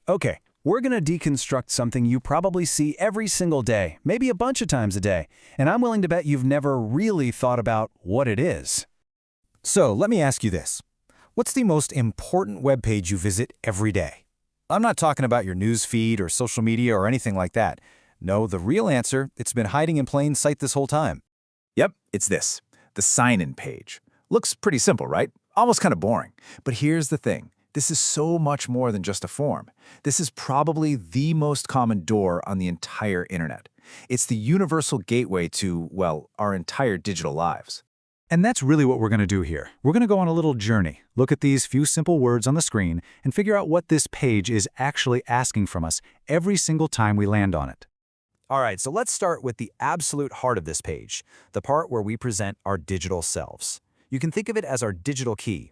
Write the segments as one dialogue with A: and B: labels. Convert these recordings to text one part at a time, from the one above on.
A: Okay, we're going to deconstruct something you probably see every single day, maybe a bunch of times a day, and I'm willing to bet you've never really thought about what it is.
B: So let me ask you this. What's the most important web page you visit every day? I'm not talking about your news feed or social media or anything like that. No, the real answer, it's been hiding in plain sight this whole time.
C: Yep, it's this, the sign-in page. Looks pretty simple, right? Almost kind of boring. But here's the thing. This is so much more than just a form. This is probably the most common door on the entire internet. It's the universal gateway to, well, our entire digital lives.
B: And that's really what we're going to do here. We're going to go on a little journey, look at these few simple words on the screen, and figure out what this page is actually asking from us every single time we land on it. All right, so let's start with the absolute heart of this page, the part where we present our digital selves. You can think of it as our digital key.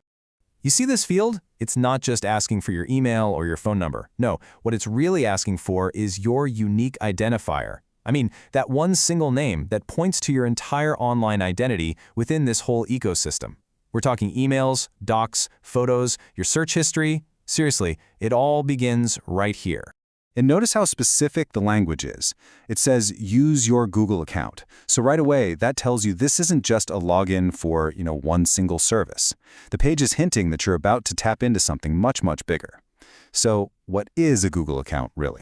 B: You see this field? It's not just asking for your email or your phone number. No, what it's really asking for is your unique identifier. I mean, that one single name that points to your entire online identity within this whole ecosystem. We're talking emails, docs, photos, your search history. Seriously, it all begins right here.
A: And notice how specific the language is. It says, use your Google account. So right away, that tells you this isn't just a login for, one single service. The page is hinting that you're about to tap into something much, much bigger. So what is a Google account, really?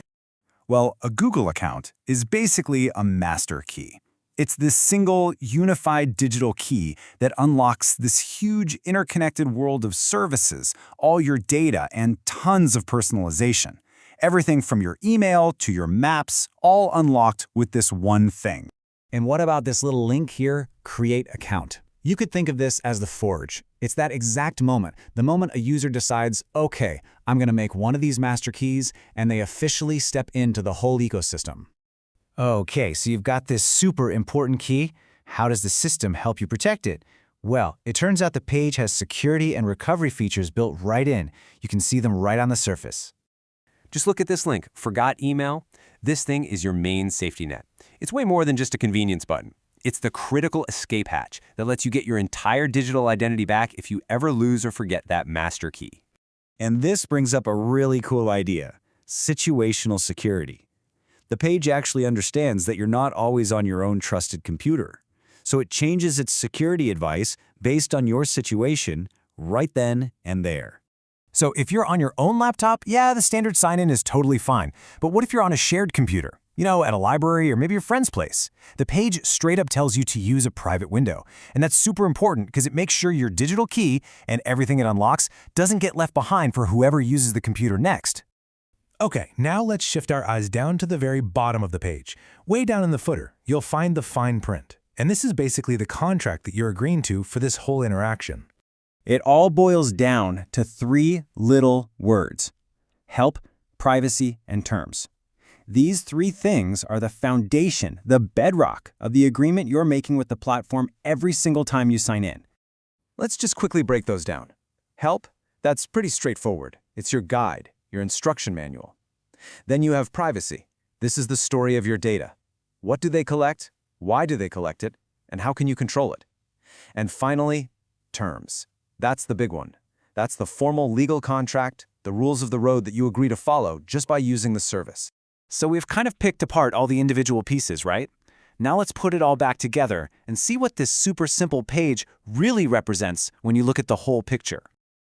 D: Well, a Google account is basically a master key. It's this single, unified digital key that unlocks this huge interconnected world of services, all your data, and tons of personalization. Everything from your email to your maps, all unlocked with this one thing.
B: And what about this little link here, Create Account? You could think of this as the forge. It's that exact moment, the moment a user decides, okay, I'm going to make one of these master keys, and they officially step into the whole ecosystem. Okay, so you've got this super important key. How does the system help you protect it? Well, it turns out the page has security and recovery features built right in. You can see them right on the surface.
E: Just look at this link, Forgot Email. This thing is your main safety net. It's way more than just a convenience button. It's the critical escape hatch that lets you get your entire digital identity back if you ever lose or forget that master key.
D: And this brings up a really cool idea, situational security. The page actually understands that you're not always on your own trusted computer. So it changes its security advice based on your situation right then and there.
B: So if you're on your own laptop, yeah, the standard sign-in is totally fine. But what if you're on a shared computer? At a library or maybe your friend's place? The page straight up tells you to use a private window. And that's super important because it makes sure your digital key and everything it unlocks doesn't get left behind for whoever uses the computer next.
F: Okay, now let's shift our eyes down to the very bottom of the page. Way down in the footer, you'll find the fine print. And this is basically the contract that you're agreeing to for this whole interaction.
D: It all boils down to three little words: help, privacy, and terms. These three things are the foundation, the bedrock of the agreement you're making with the platform every single time you sign in.
B: Let's just quickly break those down. Help, that's pretty straightforward. It's your guide, your instruction manual. Then you have privacy. This is the story of your data. What do they collect? Why do they collect it? And how can you control it? And finally, terms. That's the big one. That's the formal legal contract, the rules of the road that you agree to follow just by using the service. So we've kind of picked apart all the individual pieces, right? Now let's put it all back together and see what this super simple page really represents when you look at the whole picture.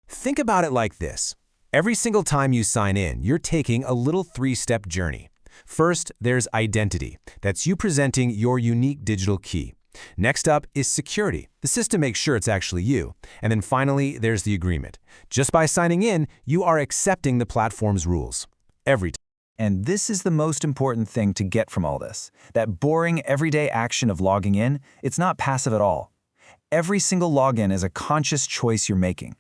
B: Think about it like this. Every single time you sign in, you're taking a little three-step journey. First, there's identity. That's you presenting your unique digital key. Next up is security. The system makes sure it's actually you. And then finally, there's the agreement. Just by signing in, you are accepting the platform's rules. Every time.
C: And this is the most important thing to get from all this. That boring, everyday action of logging in, it's not passive at all. Every single login is a conscious choice you're making.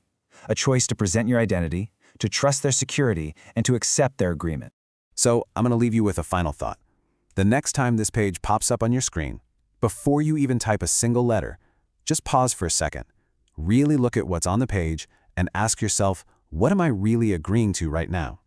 C: A choice to present your identity, to trust their security, and to accept their agreement.
A: So I'm going to leave you with a final thought. The next time this page pops up on your screen, before you even type a single letter, just pause for a second. Really look at what's on the page and ask yourself, what am I really agreeing to right now?